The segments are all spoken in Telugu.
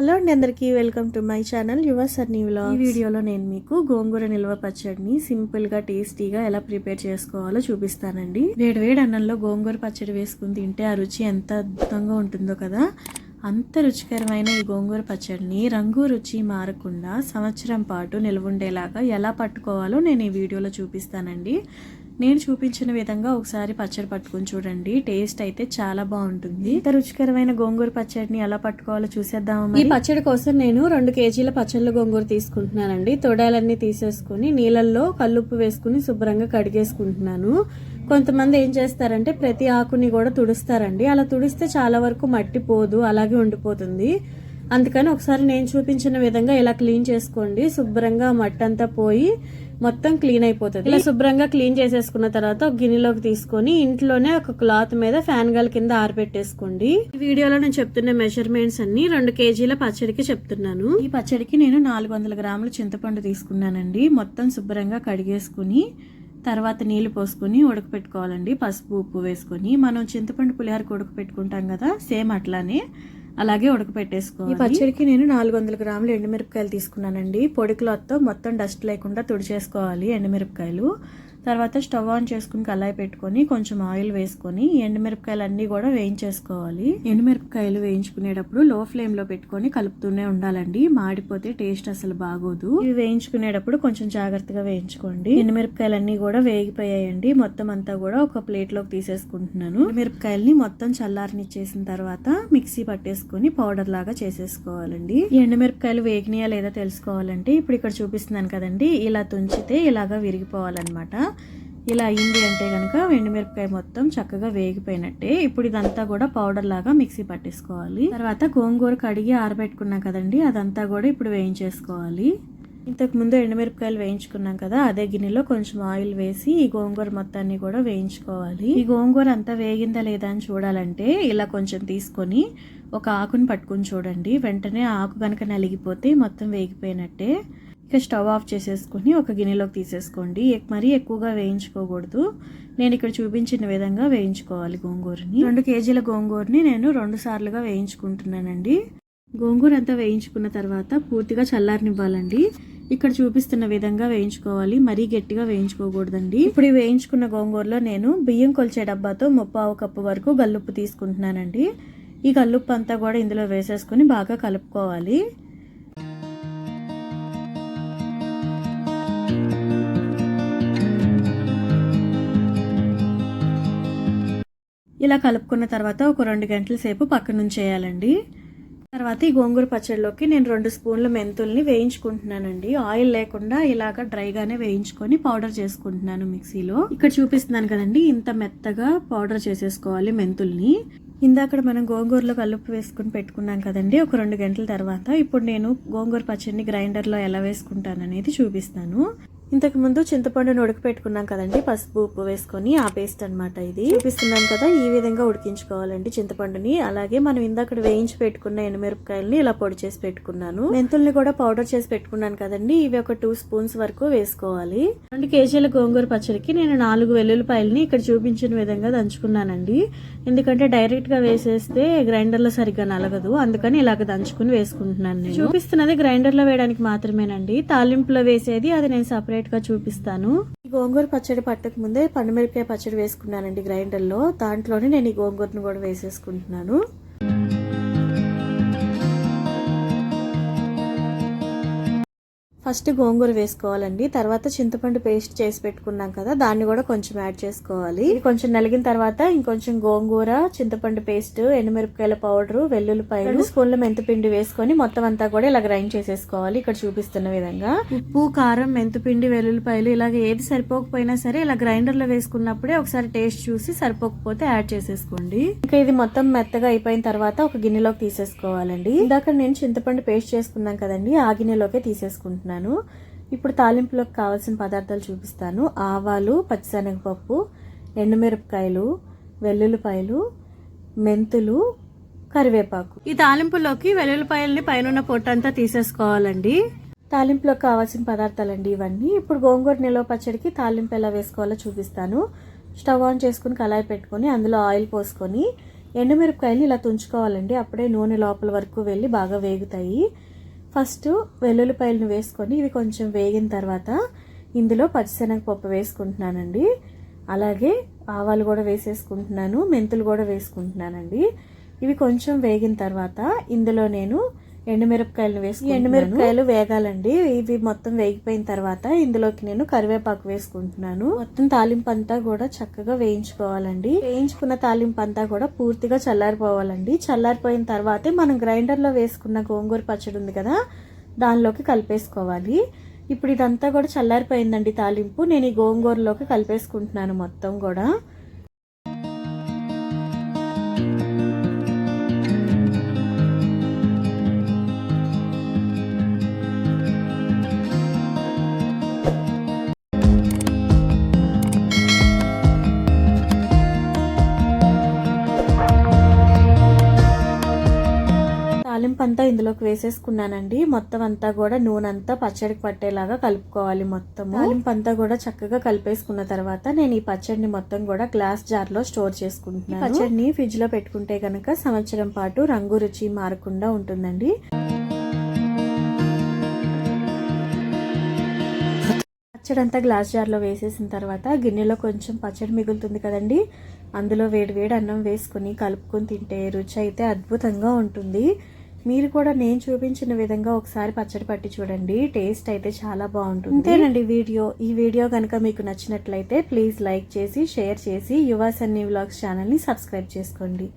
హలో అండి, అందరికీ welcome to my channel your Sunny vlogs. ఈ వీడియోలో నేను మీకు గోంగూర నిల్వ పచ్చడిని సింపుల్గా టేస్టీగా ఎలా ప్రిపేర్ చేసుకోవాలో చూపిస్తానండి. వేడి అన్నంలో గోంగూర పచ్చడి వేసుకుని తింటే ఆ రుచి ఎంత అద్భుతంగా ఉంటుందో కదా. అంత రుచికరమైన ఈ గోంగూర పచ్చడిని రంగు రుచి మారకుండా సంవత్సరం పాటు నిల్వుండేలాగా ఎలా పట్టుకోవాలో నేను ఈ వీడియోలో చూపిస్తానండి. నేను చూపించిన విధంగా ఒకసారి పచ్చడి పట్టుకుని చూడండి. టేస్ట్ అయితే చాలా బాగుంటుంది. ఇంత రుచికరమైన గోంగూర పచ్చడిని ఎలా పట్టుకోవాలో చూసేద్దాము. ఈ పచ్చడి కోసం నేను 2 కేజీల పచ్చళ్ళ గోంగూర తీసుకుంటున్నానండి. తొడాలన్నీ తీసేసుకుని నీళ్ళల్లో కల్లుప్పు వేసుకుని శుభ్రంగా కడిగేసుకుంటున్నాను. కొంతమంది ఏం చేస్తారంటే ప్రతి ఆకుని కూడా తుడుస్తారండి. అలా తుడిస్తే చాలా వరకు మట్టి పోదు, అలాగే ఉండిపోతుంది. అందుకని ఒకసారి నేను చూపించిన విధంగా ఇలా క్లీన్ చేసుకోండి. శుభ్రంగా మట్టి అంతా పోయి మొత్తం క్లీన్ అయిపోతుంది. ఇలా శుభ్రంగా క్లీన్ చేసేసుకున్న తర్వాత ఒక గిన్నెలోకి తీసుకొని ఇంట్లోనే ఒక క్లాత్ మీద ఫ్యాన్ గాలి కింద ఆరబెట్టేసుకోండి. ఈ వీడియోలో నేను చెప్తున్న మెజర్మెంట్స్ అన్ని 2 కేజీల పచ్చడికి చెప్తున్నాను. ఈ పచ్చడికి నేను 400 గ్రాముల చింతపండు తీసుకున్నానండి. మొత్తం శుభ్రంగా కడిగేసుకుని తర్వాత నీళ్లు పోసుకొని ఉడకపెట్టుకోవాలండి. పసుపు ఉప్పు వేసుకొని మనం చింతపండు పులిహోరకు ఉడకపెట్టుకుంటాం కదా, సేమ్ అట్లానే అలాగే ఉడకపెట్టేసుకోవాలి. ఈ పచ్చడికి నేను 400 గ్రాములు ఎండుమిరపకాయలు తీసుకున్నానండి. పొడి క్లాత్తో మొత్తం డస్ట్ లేకుండా తుడిచేసుకోవాలి ఎండుమిరపకాయలు. తర్వాత స్టవ్ ఆన్ చేసుకుని కళాయి పెట్టుకొని కొంచెం ఆయిల్ వేసుకొని ఎండుమిరపకాయలు అన్నీ కూడా వేయించేసుకోవాలి. ఎండుమిరపకాయలు వేయించుకునేటప్పుడు లో ఫ్లేమ్ లో పెట్టుకొని కలుపుతూనే ఉండాలండి. మాడిపోతే టేస్ట్ అసలు బాగోదు. ఇవి వేయించుకునేటప్పుడు కొంచెం జాగ్రత్తగా వేయించుకోండి. ఎండుమిరపకాయలు అన్నీ కూడా వేగిపోయాయండి. మొత్తం అంతా కూడా ఒక ప్లేట్ లోకి తీసేసుకుంటున్నాను. ఎండుమిరపకాయల్ని మొత్తం చల్లారనిచ్చేసిన తర్వాత మిక్సీ పట్టేసుకొని పౌడర్ లాగా చేసేసుకోవాలండి. ఈ ఎండుమిరపకాయలు వేగినాయా లేదా తెలుసుకోవాలంటే ఇప్పుడు ఇక్కడ చూపిస్తున్నాను కదండి, ఇలా తుంచితే ఇలాగా విరిగిపోవాలన్నమాట. ఇలా అయింది అంటే కనుక ఎండుమిరపకాయ మొత్తం చక్కగా వేగిపోయినట్టే. ఇప్పుడు ఇదంతా కూడా పౌడర్ లాగా మిక్సీ పట్టేసుకోవాలి. తర్వాత గోంగూర కడిగి ఆరబెట్టుకున్నాం కదండి, అదంతా కూడా ఇప్పుడు వేయించేసుకోవాలి. ఇంతకు ముందు ఎండుమిరపకాయలు వేయించుకున్నాం కదా, అదే గిన్నెలో కొంచెం ఆయిల్ వేసి ఈ గోంగూర మొత్తాన్ని కూడా వేయించుకోవాలి. ఈ గోంగూర అంతా వేగిందా లేదా అని చూడాలంటే ఇలా కొంచెం తీసుకొని ఒక ఆకుని పట్టుకుని చూడండి. వెంటనే ఆకు కనుక నలిగిపోతే మొత్తం వేగిపోయినట్టే. ఇక స్టవ్ ఆఫ్ చేసేసుకొని ఒక గిన్నెలోకి తీసేసుకోండి. మరీ ఎక్కువగా వేయించుకోకూడదు. నేను ఇక్కడ చూపించిన విధంగా వేయించుకోవాలి గోంగూరని. 2 కేజీల గోంగూరని నేను 2 సార్లుగా వేయించుకుంటున్నానండి. గోంగూర అంతా వేయించుకున్న తర్వాత పూర్తిగా చల్లారనివ్వాలండి. ఇక్కడ చూపిస్తున్న విధంగా వేయించుకోవాలి. మరీ గట్టిగా వేయించుకోకూడదండి. ఇప్పుడు ఈ వేయించుకున్న గోంగూరలో నేను బియ్యం కొలిచే డబ్బాతో 3/4 కప్పు వరకు గల్లుప్పు తీసుకుంటున్నానండి. ఈ గల్లుప్పు అంతా కూడా ఇందులో వేసేసుకుని బాగా కలుపుకోవాలి. ఇలా కలుపుకున్న తర్వాత ఒక 2 గంటల సేపు పక్కన ఉంచేయాలండి. తర్వాత ఈ గోంగూర పచ్చడిలోకి నేను 2 స్పూన్ల మెంతుల్ని వేయించుకుంటున్నానండి. ఆయిల్ లేకుండా ఇలాగ డ్రైగానే వేయించుకొని పౌడర్ చేసుకుంటున్నాను మిక్సీలో. ఇక్కడ చూపిస్తున్నాను కదండి, ఇంత మెత్తగా పౌడర్ చేసేసుకోవాలి మెంతుల్ని. ఇందాక మనం గోంగూరలో కలుపు వేసుకుని పెట్టుకున్నాం కదండి ఒక 2 గంటల తర్వాత. ఇప్పుడు నేను గోంగూర పచ్చడిని గ్రైండర్లో ఎలా వేసుకుంటాను అనేది చూపిస్తాను. ఇంతకు ముందు చింతపండుని ఉడకపెట్టుకున్నాం కదండి, పసుపు ఉప్పు వేసుకొని ఆ పేస్ట్ అనమాట ఇది. చూపిస్తున్నాను కదా, ఈ విధంగా ఉడికించుకోవాలండి చింతపండుని. అలాగే మనం ఇందాక వేయించి పెట్టుకున్న ఎండుమిరపకాయలని ఇలా పొడి చేసి పెట్టుకున్నాను. మెంతుల్ని కూడా పౌడర్ చేసి పెట్టుకున్నాను కదండి, ఇవి ఒక 2 స్పూన్స్ వరకు వేసుకోవాలి. 2 కేజీల గోంగూర పచ్చడికి నేను 4 వెల్లుల్లిపాయలని ఇక్కడ చూపించిన విధంగా దంచుకున్నానండి. ఎందుకంటే డైరెక్ట్ గా వేసేస్తే గ్రైండర్ లో సరిగ్గా నలగదు, అందుకని ఇలాగ దంచుకుని వేసుకుంటున్నాను. నేను చూపిస్తున్నది గ్రైండర్ లో వేయడానికి మాత్రమేనండి. తాలింపులో వేసేది అది నేను సపరేట్ గా చూపిస్తాను. ఈ గోంగూర పచ్చడి పట్టక ముందే పండుమిరపకాయ పచ్చడి వేసుకున్నానండి గ్రైండర్ లో. దాంట్లోనే నేను ఈ గోంగూరను కూడా వేసేసుకుంటున్నాను. ఫస్ట్ గోంగూర వేసుకోవాలండి. తర్వాత చింతపండు పేస్ట్ చేసి పెట్టుకున్నాం కదా, దాన్ని కూడా కొంచెం యాడ్ చేసుకోవాలి. ఇది కొంచెం నలిగిన తర్వాత ఇంకొంచెం గోంగూర, చింతపండు పేస్ట్, ఎండుమిరపకాయల పౌడర్, వెల్లుల్లిపాయలు, 2 స్పూన్ల మెంతిపిండి వేసుకొని మొత్తం అంతా కూడా ఇలా గ్రైండ్ చేసేసుకోవాలి. ఇక్కడ చూపిస్తున్న విధంగా ఉప్పు, కారం, మెంతిపిండి, వెల్లుల్లిపాయలు ఇలాగ ఏది సరిపోకపోయినా సరే ఇలా గ్రైండర్ లో వేసుకున్నప్పుడే ఒకసారి టేస్ట్ చూసి సరిపోకపోతే యాడ్ చేసేసుకోండి. ఇంకా ఇది మొత్తం మెత్తగా అయిపోయిన తర్వాత ఒక గిన్నెలోకి తీసేసుకోవాలండి. ఇందాక నేను చింతపండు పేస్ట్ చేసుకున్నాం కదండి, ఆ గిన్నెలోకే తీసేసుకుంటున్నాను. ఇప్పుడు తాలింపులోకి కావాల్సిన పదార్థాలు చూపిస్తాను. ఆవాలు, పచ్చిశనగపప్పు, ఎండుమిరపకాయలు, వెల్లుల్లిపాయలు, మెంతులు, కరివేపాకు. ఈ తాలింపులోకి వెల్లుల్లిపాయల్ని పైన పొట్టంతా తీసేసుకోవాలండి. తాలింపులోకి కావాల్సిన పదార్థాలండి ఇవన్నీ. ఇప్పుడు గోంగూర నిల్వ పచ్చడికి తాలింపు ఎలా వేసుకోవాలో చూపిస్తాను. స్టవ్ ఆన్ చేసుకుని కళాయి పెట్టుకొని అందులో ఆయిల్ పోసుకొని ఎండుమిరపకాయలు ఇలా తుంచుకోవాలండి, అప్పుడే నూనె లోపల వరకు వెళ్ళి బాగా వేగుతాయి. ఫస్ట్ వెల్లుల్లిపాయలను వేసుకొని ఇవి కొంచెం వేగిన తర్వాత ఇందులో పచ్చిశనగపప్పు వేసుకుంటున్నానండి. అలాగే ఆవాలు కూడా వేసేసుకుంటున్నాను, మెంతులు కూడా వేసుకుంటున్నానండి. ఇవి కొంచెం వేగిన తర్వాత ఇందులో నేను ఎండుమిరపకాయలను వేసుకుంటున్నాను. ఎండుమిరపకాయలు వేగాలండి. ఇవి మొత్తం వేగిపోయిన తర్వాత ఇందులోకి నేను కరివేపాకు వేసుకుంటున్నాను. మొత్తం తాలింపు అంతా కూడా చక్కగా వేయించుకోవాలండి. వేయించుకున్న తాలింపు అంతా కూడా పూర్తిగా చల్లారిపోవాలండి. చల్లారిపోయిన తర్వాతే మనం గ్రైండర్లో వేసుకున్న గోంగూర పచ్చడి ఉంది కదా, దానిలోకి కలిపేసుకోవాలి. ఇప్పుడు ఇదంతా కూడా చల్లారిపోయిందండి తాలింపు. నేను ఈ గోంగూరలోకి కలిపేసుకుంటున్నాను మొత్తం కూడా. తాలింపు అంతా ఇందులోకి వేసేసుకున్నానండి. మొత్తం అంతా కూడా నూనె అంతా పచ్చడికి పట్టేలాగా కలుపుకోవాలి. మొత్తము తాలింపు అంతా కూడా చక్కగా కలిపేసుకున్న తర్వాత నేను ఈ పచ్చడిని మొత్తం కూడా గ్లాస్ జార్ లో స్టోర్ చేసుకుంటున్నాను. పచ్చడిని ఫ్రిడ్జ్ లో పెట్టుకుంటే కనుక సంవత్సరం పాటు రంగు రుచి మారకుండా ఉంటుందండి. పచ్చడి అంతా గ్లాస్ జార్లో వేసేసిన తర్వాత గిన్నెలో కొంచెం పచ్చడి మిగులుతుంది కదండి, అందులో వేడి వేడి అన్నం వేసుకుని కలుపుకొని తింటే రుచి అయితే అద్భుతంగా ఉంటుంది. మీరు కూడా నేను చూపించిన విధంగా ఒకసారి పచ్చడి పట్టి చూడండి, టేస్ట్ అయితే చాలా బాగుంటుంది. అంతేనండి ఈ వీడియో కనుక మీకు నచ్చినట్లయితే ప్లీజ్ లైక్ చేసి షేర్ చేసి యువ సన్నీ వ్లాగ్స్ ఛానల్ని సబ్స్క్రైబ్ చేసుకోండి.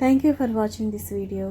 Thank you for watching this video.